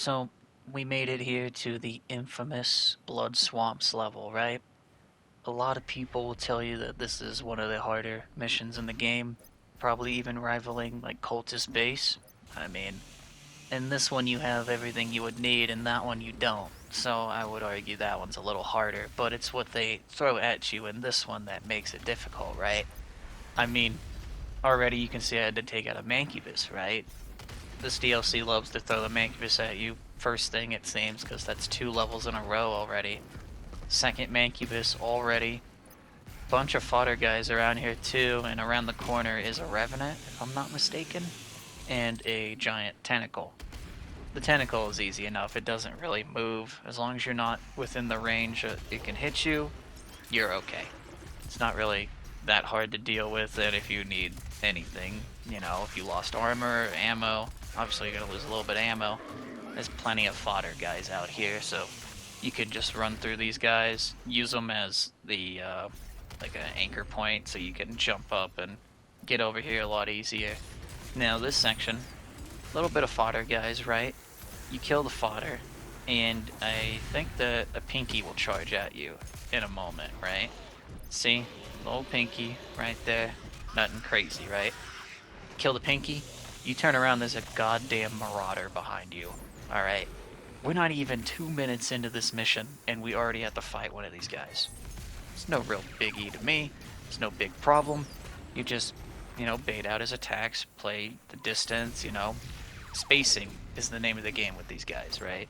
So, we made it here to the infamous Blood Swamps level, right? A lot of people will tell you that this is one of the harder missions in the game, probably even rivaling like Cultist Base. I mean, in this one you have everything you would need, and that one you don't. So I would argue that one's a little harder, but it's what they throw at you in this one that makes it difficult, right? I mean, already you can see I had to take out a Mancubus, right? This DLC loves to throw the Mancubus at you first thing, it seems, because that's 2 levels in a row already. Second Mancubus already. Bunch of fodder guys around here too, and around the corner is a Revenant, if I'm not mistaken, and a giant tentacle. The tentacle is easy enough, it doesn't really move. As long as you're not within the range it can hit you, you're okay. It's not really that hard to deal with, and if you need anything, you know, if you lost armor, ammo, obviously you're gonna lose a little bit of ammo. There's plenty of fodder guys out here, so you could just run through these guys, use them as the, like an anchor point, so you can jump up and get over here a lot easier. Now this section, a little bit of fodder guys, right? You kill the fodder, and I think that a pinky will charge at you in a moment, right? See? Little pinky right there. Nothing crazy, right? Kill the pinky, you turn around, there's a goddamn marauder behind you. Alright. We're not even 2 minutes into this mission, and we already have to fight one of these guys. It's no real biggie to me. It's no big problem. You just, bait out his attacks, play the distance, Spacing is the name of the game with these guys, right?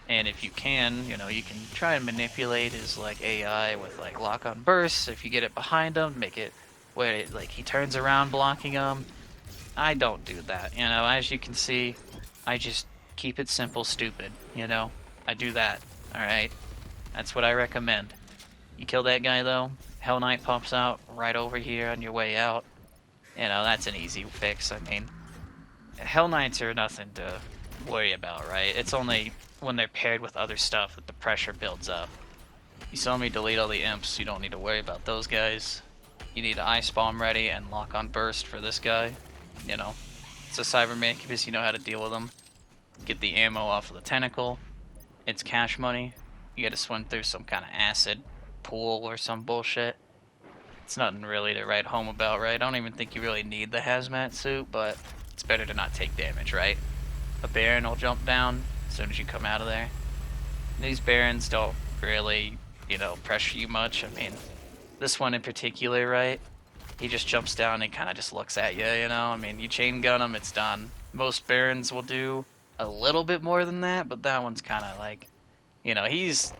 And if you can, you can try and manipulate his like AI with like lock on bursts. If you get it behind him, make it where he turns around blocking him. I don't do that, as you can see, I just keep it simple, stupid, I do that, alright? That's what I recommend. You kill that guy though, Hell Knight pops out right over here on your way out. That's an easy fix. I mean, Hell Knights are nothing to worry about, right? It's only when they're paired with other stuff that the pressure builds up. You saw me delete all the imps, you don't need to worry about those guys. You need Ice Bomb ready and lock on burst for this guy. It's a Cyber Mancubus, you know how to deal with them. Get the ammo off of the tentacle. It's cash money. You gotta swim through some kind of acid pool or some bullshit. It's nothing really to write home about, right? I don't even think you really need the hazmat suit, but it's better to not take damage, right? A Baron will jump down as soon as you come out of there. These Barons don't really, pressure you much. I mean, this one in particular, right? He just jumps down and kind of just looks at you, I mean, you chain gun him, it's done. Most Barons will do a little bit more than that, but that one's kind of like, he's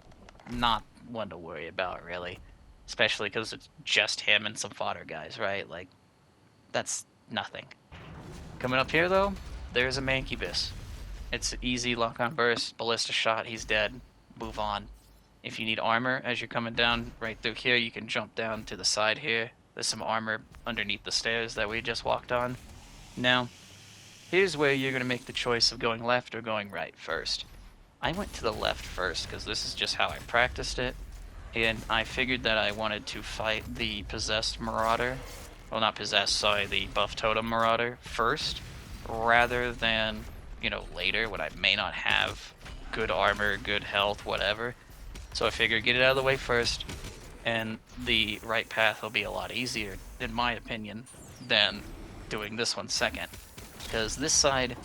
not one to worry about, really. Especially because it's just him and some fodder guys, right? Like, that's nothing. Coming up here, though, there's a Mancubus. It's easy lock on burst, ballista shot, he's dead. Move on. If you need armor as you're coming down right through here, you can jump down to the side here. There's some armor underneath the stairs that we just walked on. Now, here's where you're going to make the choice of going left or going right first. I went to the left first because this is just how I practiced it, and I figured that I wanted to fight the possessed marauder. Well, not possessed, sorry, the buff totem marauder first, rather than, later when I may not have good armor, good health, whatever. So I figured get it out of the way first, and the right path will be a lot easier, in my opinion, than doing this one second. Because this side,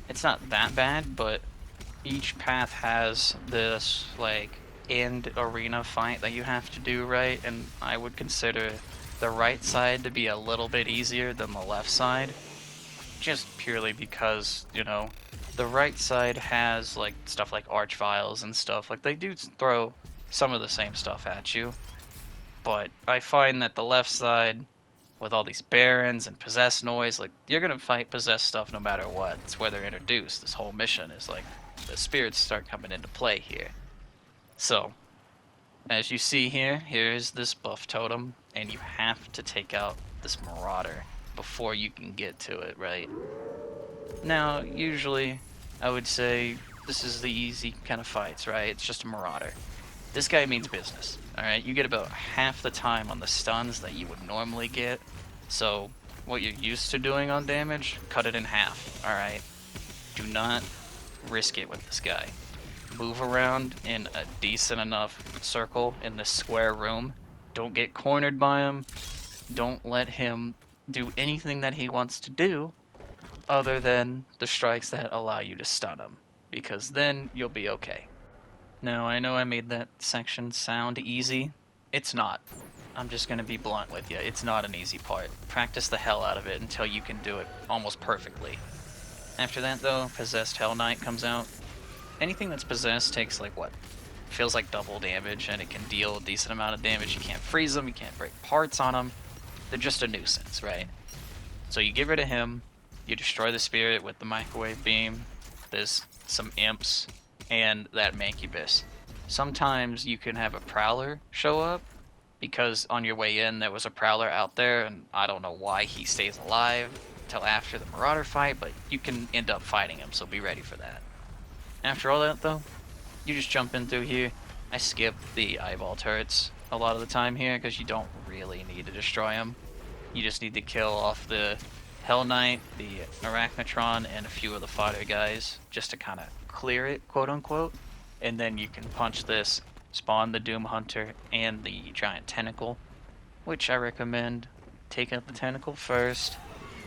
it's not that bad, but each path has this, like, end arena fight that you have to do, right? And I would consider the right side to be a little bit easier than the left side. Just purely because, the right side has, like, stuff like Archviles and stuff. Like, they do throw some of the same stuff at you. But I find that the left side, with all these barons and possessed noise, like, you're gonna fight possessed stuff no matter what. It's where they're introduced. This whole mission is like, the spirits start coming into play here. So, as you see here, here's this buff totem, and you have to take out this marauder before you can get to it, right? Now, usually, I would say this is the easy kind of fights, right? It's just a marauder. This guy means business, alright? You get about half the time on the stuns that you would normally get. So, what you're used to doing on damage, cut it in half, alright? Do not risk it with this guy. Move around in a decent enough circle in this square room. Don't get cornered by him. Don't let him do anything that he wants to do other than the strikes that allow you to stun him, because then you'll be okay. Now, I know I made that section sound easy. It's not. I'm just going to be blunt with you. It's not an easy part. Practice the hell out of it until you can do it almost perfectly. After that, though, Possessed Hell Knight comes out. Anything that's possessed takes, like, what? Feels like double damage, and it can deal a decent amount of damage. You can't freeze them, you can't break parts on them. They're just a nuisance, right? So you get rid of him, you destroy the spirit with the microwave beam. There's some imps, and that Mancubus. Sometimes you can have a Prowler show up, because on your way in there was a Prowler out there, and I don't know why he stays alive till after the Marauder fight, but you can end up fighting him, so be ready for that. After all that, though, you just jump in through here. I skip the eyeball turrets a lot of the time here, because you don't really need to destroy them. You just need to kill off the Hell Knight, the Arachnotron, and a few of the fodder guys, just to kind of clear it, quote-unquote. And then you can punch this, spawn the Doom Hunter and the Giant Tentacle, which I recommend take out the Tentacle first,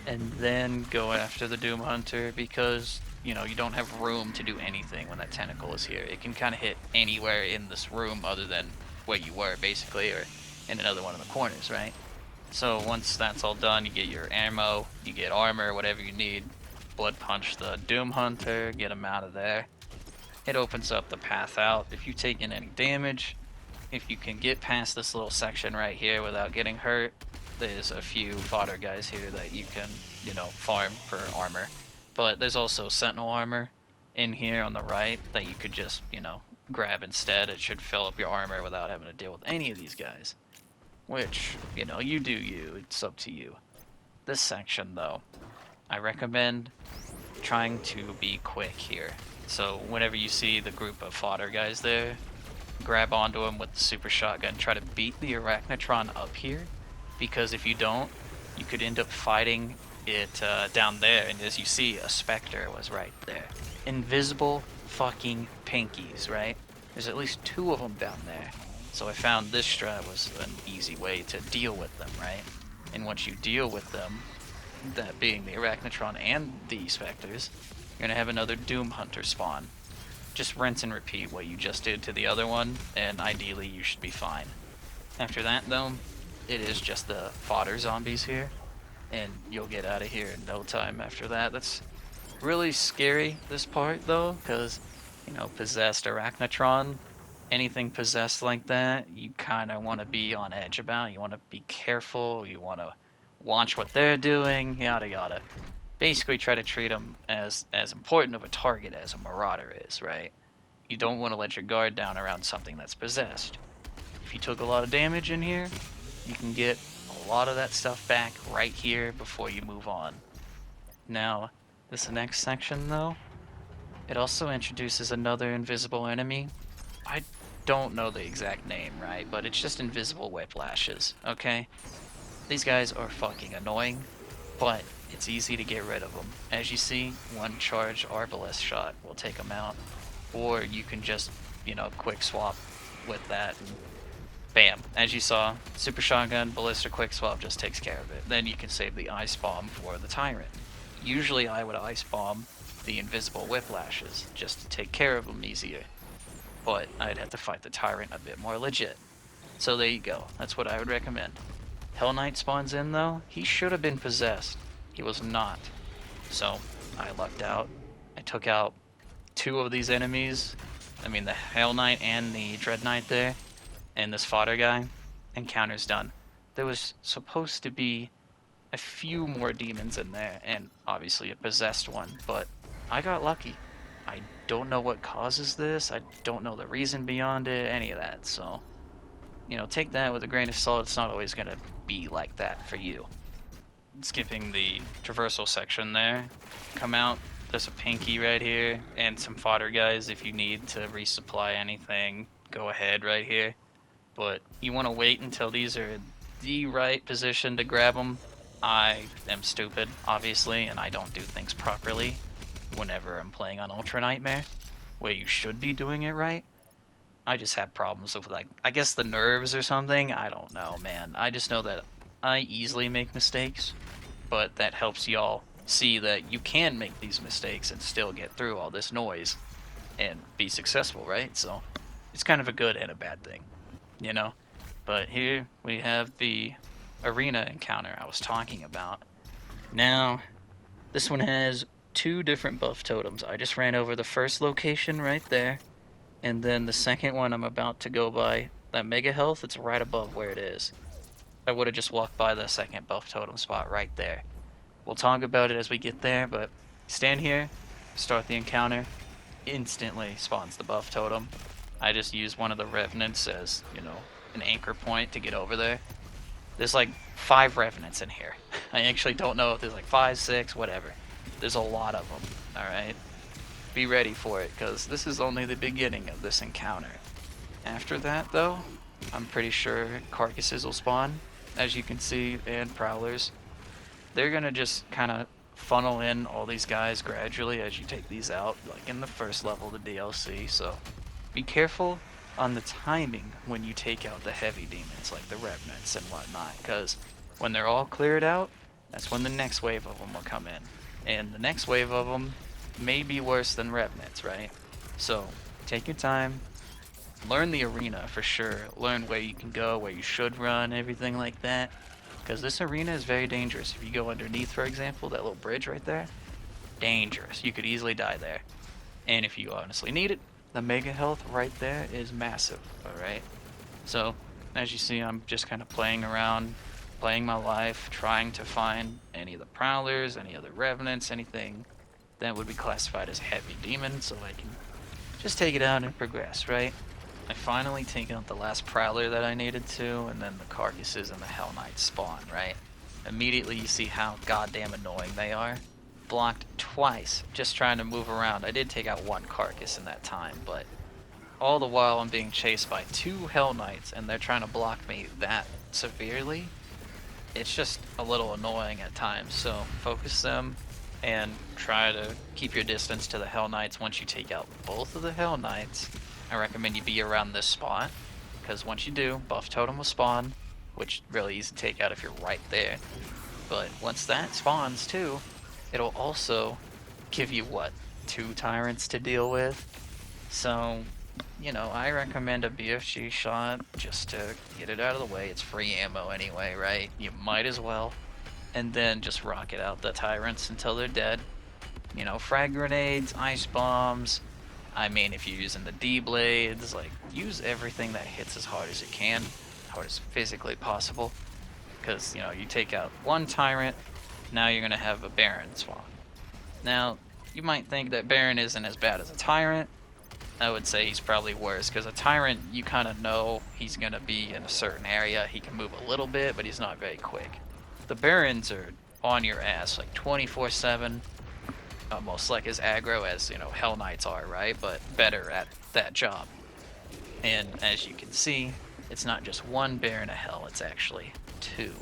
and then go after the Doom Hunter, because, you know, you don't have room to do anything when that Tentacle is here. It can kind of hit anywhere in this room other than where you were, basically, or in another one of the corners, right? So once that's all done, you get your ammo, you get armor, whatever you need. Blood punch the Doom Hunter, get him out of there. It opens up the path out. If you take in any damage, if you can get past this little section right here without getting hurt, there's a few fodder guys here that you can, you know, farm for armor. But there's also Sentinel armor in here on the right that you could just, you know, grab instead. It should fill up your armor without having to deal with any of these guys. Which, you know, you do you. It's up to you. This section, though, I recommend trying to be quick here. So whenever you see the group of fodder guys there, grab onto them with the super shotgun. Try to beat the Arachnotron up here, because if you don't, you could end up fighting it down there. And as you see, a Spectre was right there. Invisible fucking pinkies, right? There's at least 2 of them down there. So I found this strat was an easy way to deal with them, right? And once you deal with them, that being the Arachnotron and the Spectres, you're going to have another Doom Hunter spawn. Just rinse and repeat what you just did to the other one, and ideally you should be fine. After that, though, it is just the fodder zombies here, and you'll get out of here in no time after that. That's really scary, this part, though, because, you know, possessed Arachnotron, anything possessed like that, you kind of want to be on edge about. You want to be careful, you want to watch what they're doing, yada yada. Basically try to treat them as important of a target as a Marauder is, right? You don't want to let your guard down around something that's possessed. If you took a lot of damage in here, you can get a lot of that stuff back right here before you move on. Now, this next section, though, it also introduces another invisible enemy. I don't know the exact name, right? But it's just invisible whiplashes, okay? These guys are fucking annoying, but it's easy to get rid of them. As you see, one charge Arbalest shot will take them out. Or you can just, you know, quick swap with that and bam. As you saw, super shotgun, ballista quick swap just takes care of it. Then you can save the ice bomb for the tyrant. Usually I would ice bomb the invisible whiplashes just to take care of them easier. But I'd have to fight the tyrant a bit more legit. So there you go. That's what I would recommend. Hell Knight spawns in, though. He should have been possessed. He was not. So I lucked out. I took out 2 of these enemies. I mean, the Hell Knight and the Dread Knight there. And this fodder guy. Encounter's done. There was supposed to be a few more demons in there, and obviously a possessed one, but I got lucky. I don't know what causes this. I don't know the reason beyond it, any of that. So, you know, take that with a grain of salt. It's not always going to be like that for you. Skipping the traversal section there. Come out. There's a pinky right here and some fodder guys if you need to resupply anything. Go ahead right here. But you want to wait until these are in the right position to grab them. I am stupid, obviously, and I don't do things properly. whenever I'm playing on Ultra Nightmare, where you should be doing it right. I just have problems with, like, I guess the nerves or something. I don't know, man. I just know that I easily make mistakes, but that helps y'all see that you can make these mistakes and still get through all this noise and be successful, right? So it's kind of a good and a bad thing, you know? But here we have the arena encounter I was talking about. Now, this one has 2 different buff totems. I just ran over the first location right there, and then the second one I'm about to go by, that Mega Health, it's right above where it is. I would have just walked by the second buff totem spot right there. We'll talk about it as we get there, but stand here, start the encounter, instantly spawns the buff totem. I just use one of the revenants as, you know, an anchor point to get over there. There's like 5 revenants in here. I actually don't know if there's like 5, 6, whatever. There's a lot of them, alright? Be ready for it, because this is only the beginning of this encounter. After that, though, I'm pretty sure carcasses will spawn, as you can see, and prowlers. They're gonna just kind of funnel in all these guys gradually as you take these out, like in the first level of the DLC, so be careful on the timing when you take out the heavy demons, like the revenants and whatnot, because when they're all cleared out, that's when the next wave of them will come in. And the next wave of them may be worse than revenants, right? So take your time, learn the arena for sure, learn where you can go, where you should run, everything like that, because this arena is very dangerous. If you go underneath, for example, that little bridge right there, dangerous. You could easily die there. And if you honestly need it, the Mega Health right there is massive, alright? So, as you see, I'm just kind of playing around, playing my life, trying to find any of the Prowlers, any other Revenants, anything that would be classified as heavy demon, so I can just take it out and progress, right? I finally take out the last Prowler that I needed to, and then the carcasses and the Hell Knights spawn, right? Immediately you see how goddamn annoying they are. Blocked twice just trying to move around. I did take out 1 carcass in that time, but all the while I'm being chased by 2 Hell Knights and they're trying to block me that severely. It's just a little annoying at times, so focus them and try to keep your distance to the Hell Knights. Once you take out both of the Hell Knights, I recommend you be around this spot, because once you do, buff totem will spawn, which really easy to take out if you're right there. But once that spawns too, it'll also give you, what, 2 tyrants to deal with? So, you know, I recommend a BFG shot just to get it out of the way. It's free ammo anyway, right? You might as well. And then just rocket out the tyrants until they're dead. You know, frag grenades, ice bombs. I mean, if you're using the D-blades, like, use everything that hits as hard as it can, hard as physically possible. Because, you know, you take out 1 tyrant, now you're going to have a Baron spawn. Now, you might think that Baron isn't as bad as a Tyrant. I would say he's probably worse, because a Tyrant, you kind of know he's going to be in a certain area. He can move a little bit, but he's not very quick. The Barons are on your ass, like 24/7, almost like as aggro as, you know, Hell Knights are, right? But better at that job. And as you can see, it's not just 1 Baron of Hell, it's actually 2.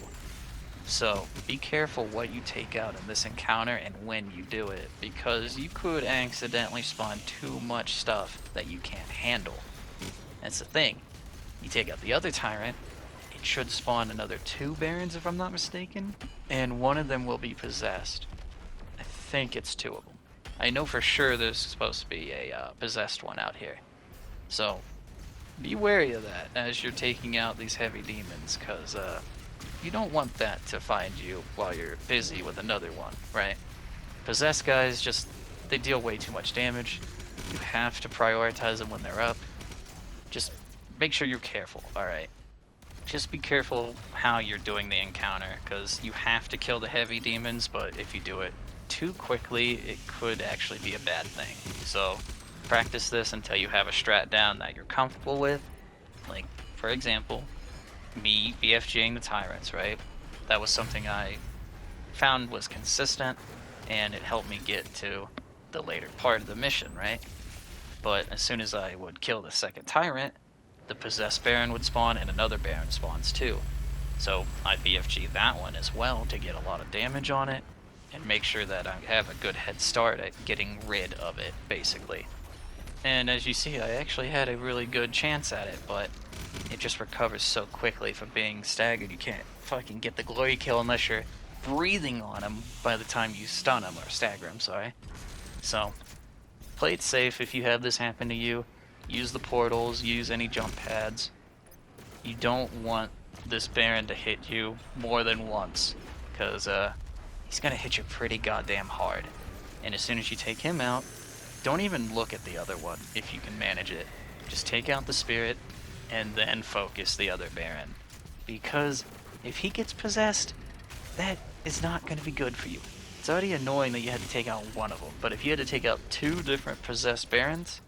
So be careful what you take out in this encounter and when you do it, because you could accidentally spawn too much stuff that you can't handle. That's the thing. You take out the other Tyrant, it should spawn another 2 Barons if I'm not mistaken, and one of them will be possessed. I think it's 2 of them. I know for sure there's supposed to be a possessed one out here. So be wary of that as you're taking out these heavy demons, because you don't want that to find you while you're busy with another one, right? Possessed guys, just, they deal way too much damage. You have to prioritize them when they're up. Just make sure you're careful, alright? Just be careful how you're doing the encounter, because you have to kill the heavy demons, but if you do it too quickly, it could actually be a bad thing. So practice this until you have a strat down that you're comfortable with. Like, for example, me BFGing the Tyrants, right? That was something I found was consistent, and it helped me get to the later part of the mission, right? But as soon as I would kill the second Tyrant, the possessed Baron would spawn and another Baron spawns too. So I BFG that one as well to get a lot of damage on it, and make sure that I have a good head start at getting rid of it, basically. And as you see, I actually had a really good chance at it, but it just recovers so quickly from being staggered. You can't fucking get the glory kill unless you're breathing on him by the time you stun him, or stagger him, sorry. So, play it safe if you have this happen to you. Use the portals, use any jump pads. You don't want this Baron to hit you more than once, because he's gonna hit you pretty goddamn hard. And as soon as you take him out, don't even look at the other one if you can manage it. Just take out the spirit and then focus the other Baron. Because if he gets possessed, that is not going to be good for you. It's already annoying that you had to take out one of them, but if you had to take out 2 different possessed Barons,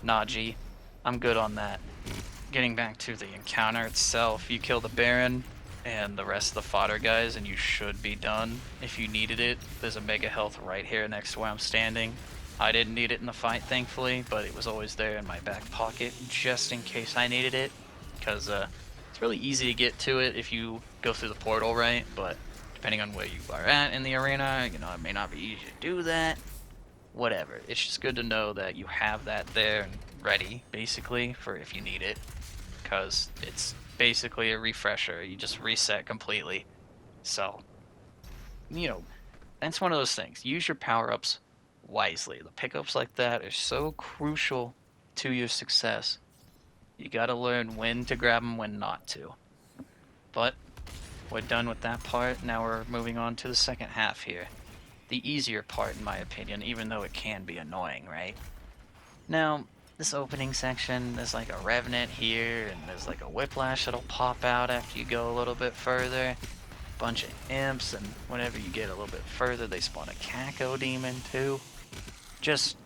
nah, G, I'm good on that. Getting back to the encounter itself, you kill the Baron and the rest of the fodder guys, and you should be done. If you needed it, there's a mega health right here next to where I'm standing. I didn't need it in the fight, thankfully, but it was always there in my back pocket just in case I needed it, because it's really easy to get to it if you go through the portal, right? But depending on where you are at in the arena, you know, it may not be easy to do that. Whatever. It's just good to know that you have that there and ready, basically, for if you need it, because it's basically a refresher. You just reset completely. So, you know, that's one of those things. Use your power-ups wisely. The pickups like that are so crucial to your success. You gotta learn when to grab them, when not to. But we're done with that part. Now we're moving on to the second half here. The easier part, in my opinion, even though it can be annoying, right? Now, this opening section, there's like a Revenant here, and there's like a Whiplash that'll pop out after you go a little bit further. Bunch of imps, and whenever you get a little bit further, they spawn a Caco Demon too. Just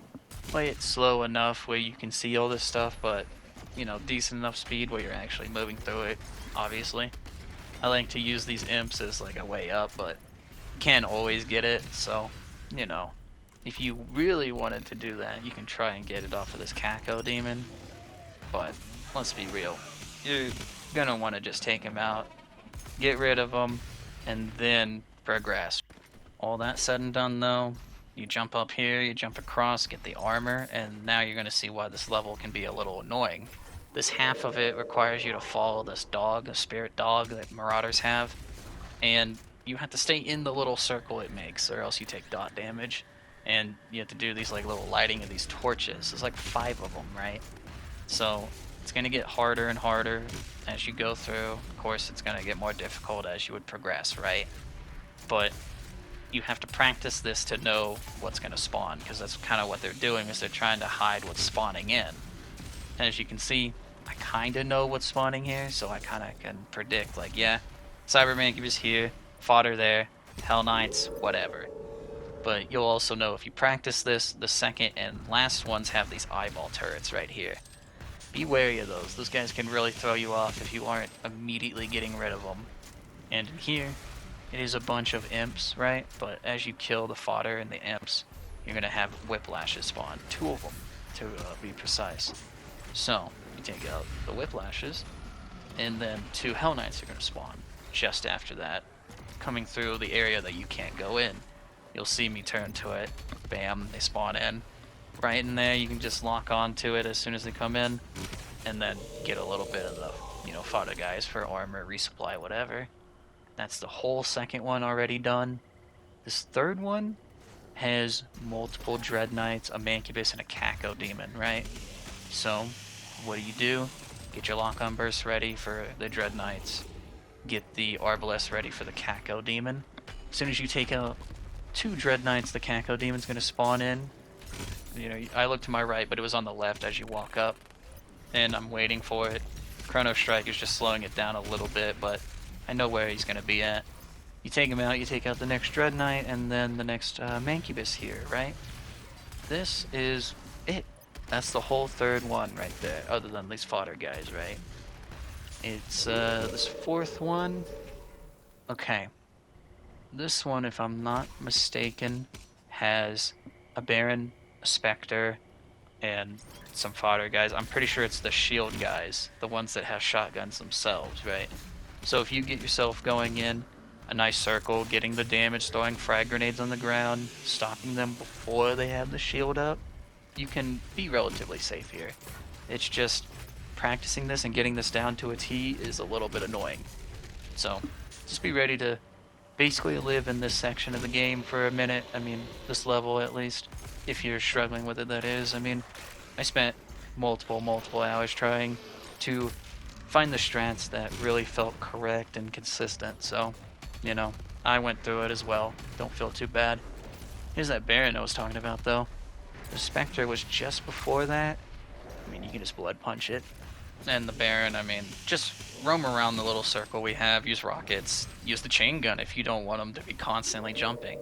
play it slow enough where you can see all this stuff, but, you know, decent enough speed where you're actually moving through it, obviously. I like to use these imps as like a way up, but can't always get it, so, you know, if you really wanted to do that, you can try and get it off of this Caco Demon, but let's be real. You're gonna want to just take him out, get rid of him, and then progress. All that said and done though, you jump up here, you jump across, get the armor, and now you're gonna see why this level can be a little annoying. This half of it requires you to follow this dog, a spirit dog that Marauders have, and you have to stay in the little circle it makes, or else you take dot damage. And you have to do these like little lighting of these torches. There's like 5 of them, right? So it's gonna get harder and harder as you go through. Of course, it's gonna get more difficult as you would progress, right? But you have to practice this to know what's gonna spawn, because that's kind of what they're doing, is they're trying to hide what's spawning in. And as you can see, I kind of know what's spawning here, so I kind of can predict, like, yeah, Cybermancubus here, fodder there, Hell Knights, whatever. But you'll also know if you practice this, the second and last ones have these eyeball turrets right here. Be wary of those. Those guys can really throw you off if you aren't immediately getting rid of them. And in here, it is a bunch of imps, right? But as you kill the fodder and the imps, you're going to have whiplashes spawn. 2 of them, to be precise. So, you take out the whiplashes, and then 2 Hell Knights are going to spawn just after that, coming through the area that you can't go in. You'll see me turn to it. Bam, they spawn in. Right in there, you can just lock on to it as soon as they come in, and then get a little bit of the, you know, fodder guys for armor, resupply, whatever. That's the whole second one already done. This third one has multiple Dread Knights, a Mancubus, and a Caco Demon, right? So, what do? Get your lock-on burst ready for the Dread Knights. Get the Arbalest ready for the Caco Demon. As soon as you take out 2 Dread Knights, the Caco Demon's gonna spawn in. You know, I look to my right, but it was on the left as you walk up, and I'm waiting for it. Chrono Strike is just slowing it down a little bit, but I know where he's gonna be at. You take him out, you take out the next Dread Knight, and then the next Mancubus here, right? This is it. That's the whole third one right there, other than these fodder guys, right? It's this fourth one. Okay. This one, if I'm not mistaken, has a Baron, a Spectre, and some fodder guys. I'm pretty sure it's the shield guys, the ones that have shotguns themselves, right? So if you get yourself going in, a nice circle, getting the damage, throwing frag grenades on the ground, stopping them before they have the shield up, you can be relatively safe here. It's just practicing this and getting this down to a T is a little bit annoying. So just be ready to basically live in this section of the game for a minute. I mean, this level at least, if you're struggling with it, that is. I mean, I spent multiple hours trying to find the strats that really felt correct and consistent. So, you know, I went through it as well. Don't feel too bad. Here's that Baron I was talking about, though. The Spectre was just before that. I mean, you can just blood punch it. And the Baron, I mean, just roam around the little circle we have, use rockets, use the chain gun if you don't want them to be constantly jumping.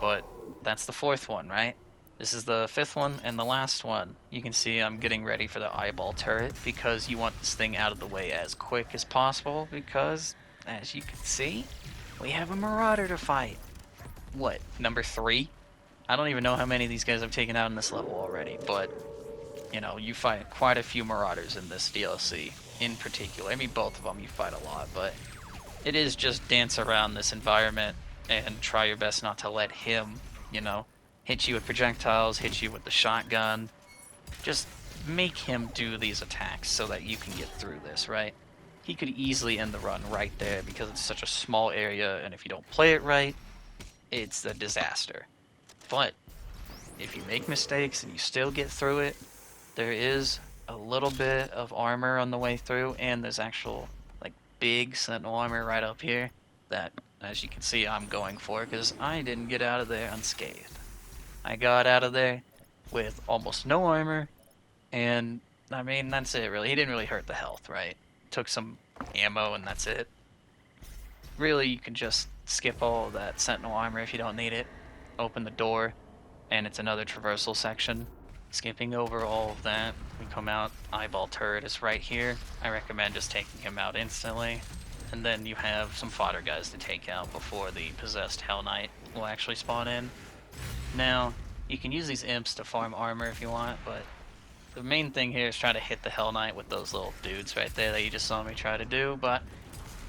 But that's the fourth one, right? This is the fifth one and the last one. You can see I'm getting ready for the eyeball turret because you want this thing out of the way as quick as possible because, as you can see, we have a Marauder to fight. What, number 3? I don't even know how many of these guys I've taken out in this level already, but, you know, you fight quite a few Marauders in this DLC in particular. I mean, both of them you fight a lot, but it is just dance around this environment and try your best not to let him, you know, hit you with projectiles, hit you with the shotgun. Just make him do these attacks so that you can get through this, right? He could easily end the run right there because it's such a small area, and if you don't play it right, it's a disaster. But if you make mistakes and you still get through it, there is a little bit of armor on the way through, and there's actual, like, big sentinel armor right up here that, as you can see, I'm going for because I didn't get out of there unscathed. I got out of there with almost no armor, and, I mean, that's it, really. He didn't really hurt the health, right? Took some ammo, and that's it. Really, you can just skip all of that sentinel armor if you don't need it. Open the door, and it's another traversal section. Skipping over all of that, we come out, eyeball turret is right here. I recommend just taking him out instantly. And then you have some fodder guys to take out before the possessed Hell Knight will actually spawn in. Now, you can use these imps to farm armor if you want, but the main thing here is try to hit the Hell Knight with those little dudes right there that you just saw me try to do, but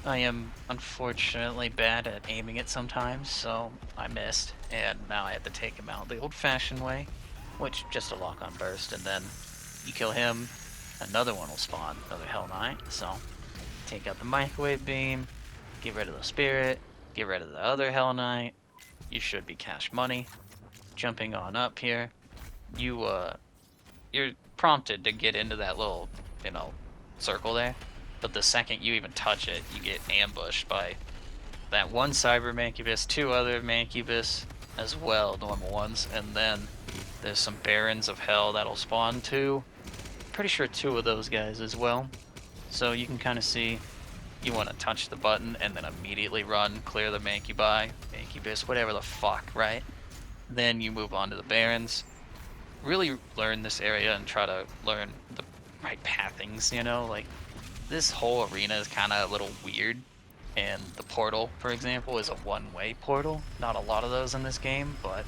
I am unfortunately bad at aiming it sometimes, so I missed, and now I have to take him out the old-fashioned way, which just a lock-on burst, and then you kill him, another one will spawn, another Hell Knight, so take out the microwave beam, get rid of the spirit, get rid of the other Hell Knight, you should be cash money. Jumping on up here, you're prompted to get into that little, you know, circle there, but the second you even touch it, you get ambushed by that one Cyber Mancubus, 2 other Mancubus as well, normal ones, and then there's some Barons of Hell that'll spawn too. Pretty sure 2 of those guys as well. So you can kind of see you want to touch the button and then immediately run, clear the Mancubi, Mancubus, whatever the fuck, right? Then you move on to the Barons. Really learn this area and try to learn the right pathings, you know? Like, this whole arena is kind of a little weird. And the portal, for example, is a one-way portal. Not a lot of those in this game, but,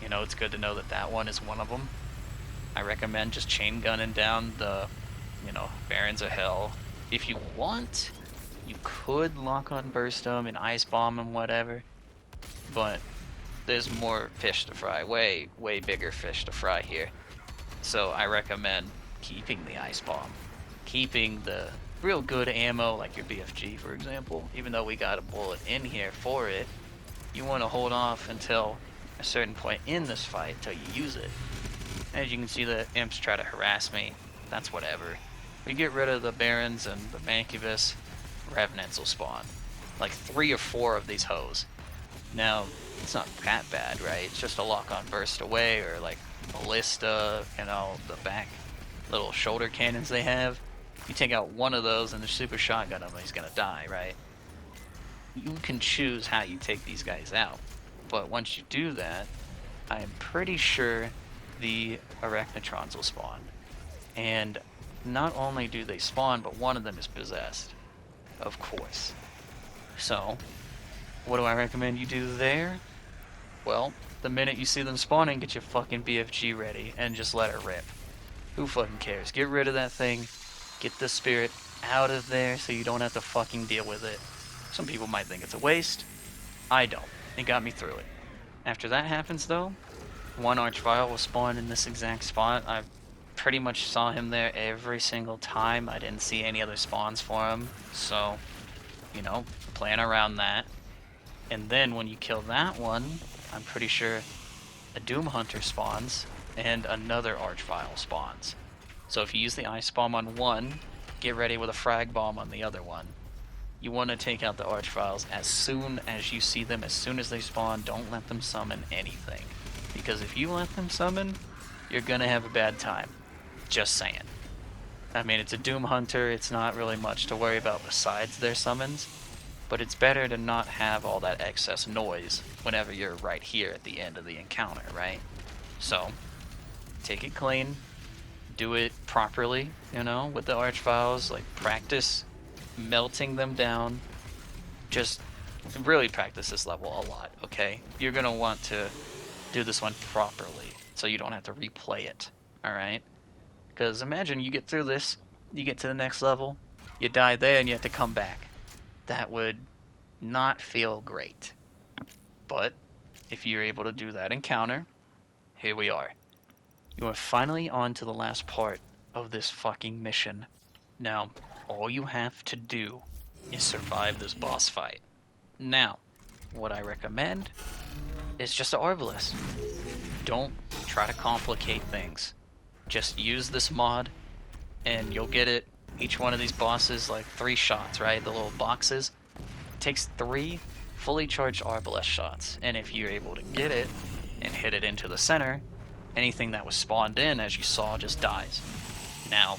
you know, it's good to know that that one is one of them. I recommend just chain gunning down the, you know, Barons of Hell. If you want, you could lock on burst them and ice bomb them, whatever. But there's more fish to fry, way bigger fish to fry here. So I recommend keeping the ice bomb, keeping the real good ammo like your BFG, for example. Even though we got a bullet in here for it, you want to hold off until a certain point in this fight till you use it. As you can see, the imps try to harass me. That's whatever. We get rid of the Barons and the Mancubus, Revenants will spawn. Like 3 or 4 of these hoes. Now, it's not that bad, right? It's just a lock-on burst away, or like Ballista, you know, the back little shoulder cannons they have. You take out one of those and the super shotgun him, he's gonna die, right? You can choose how you take these guys out. But once you do that, I am pretty sure the Arachnotrons will spawn. And not only do they spawn, but one of them is possessed. Of course. So, what do I recommend you do there? Well, the minute you see them spawning, get your fucking BFG ready and just let it rip. Who fucking cares? Get rid of that thing. Get the spirit out of there so you don't have to fucking deal with it. Some people might think it's a waste. I don't. It got me through it. After that happens, though, one Archvile will spawn in this exact spot. I pretty much saw him there every single time. I didn't see any other spawns for him, so, you know, plan around that. And then when you kill that one, I'm pretty sure a Doom Hunter spawns and another Archvile spawns. So if you use the Ice Bomb on one, get ready with a Frag Bomb on the other one. You want to take out the Archviles as soon as you see them, as soon as they spawn. Don't let them summon anything. Because if you let them summon, you're gonna have a bad time. Just saying. I mean, it's a Doom Hunter, it's not really much to worry about besides their summons, but it's better to not have all that excess noise whenever you're right here at the end of the encounter, right? So, take it clean, do it properly, you know, with the Archviles, like practice melting them down. Just really practice this level a lot, okay? You're gonna want to do this one properly so you don't have to replay it, alright? Because imagine you get through this, you get to the next level, you die there and you have to come back. That would not feel great. But if you're able to do that encounter, here we are. You are finally on to the last part of this fucking mission. Now, all you have to do is survive this boss fight. Now, what I recommend is just an Arbalest. Don't try to complicate things. Just use this mod, and you'll get it. Each one of these bosses, like 3 shots, right? The little boxes. It takes 3 fully charged Arbalest shots, and if you're able to get it and hit it into the center, anything that was spawned in, as you saw, just dies. Now,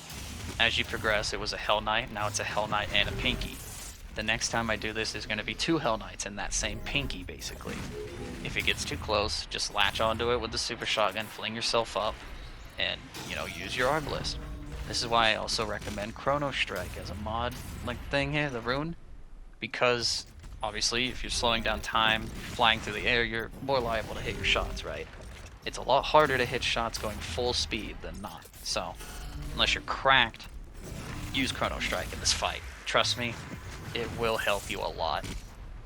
as you progress, it was a Hell Knight, now it's a Hell Knight and a Pinky. The next time I do this is going to be 2 Hell Knights and that same Pinky, basically. If it gets too close, just latch onto it with the Super Shotgun, fling yourself up, and, you know, use your Arbalest. This is why I also recommend Chrono Strike as a mod like thing here, the rune, because obviously if you're slowing down time, flying through the air, you're more liable to hit your shots, right? It's a lot harder to hit shots going full speed than not. So, unless you're cracked, use Chrono Strike in this fight. Trust me, it will help you a lot.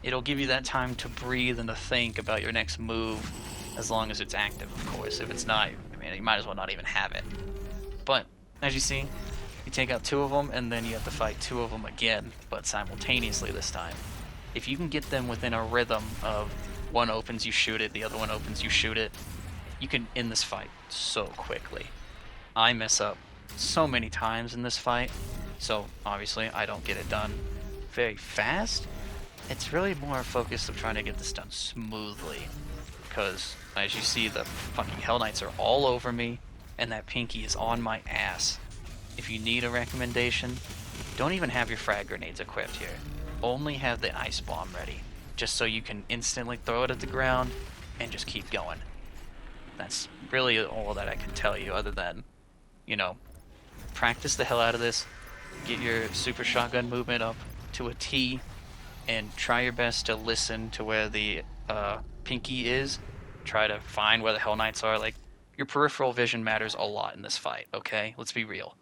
It'll give you that time to breathe and to think about your next move, as long as it's active, of course. If it's not, I mean, you might as well not even have it. But, as you see, you take out 2 of them, and then you have to fight 2 of them again, but simultaneously this time. If you can get them within a rhythm of one opens, you shoot it, the other one opens, you shoot it, you can end this fight so quickly. I mess up so many times in this fight, so obviously I don't get it done very fast. It's really more focused of trying to get this done smoothly, because as you see, the fucking Hell Knights are all over me, and that Pinky is on my ass. If you need a recommendation, don't even have your frag grenades equipped here. Only have the Ice Bomb ready, just so you can instantly throw it at the ground and just keep going. That's really all that I can tell you, other than, you know, practice the hell out of this, get your Super Shotgun movement up to a T, and try your best to listen to where the Pinky is. Try to find where the Hell Knights are. Like, your peripheral vision matters a lot in this fight, okay? Let's be real.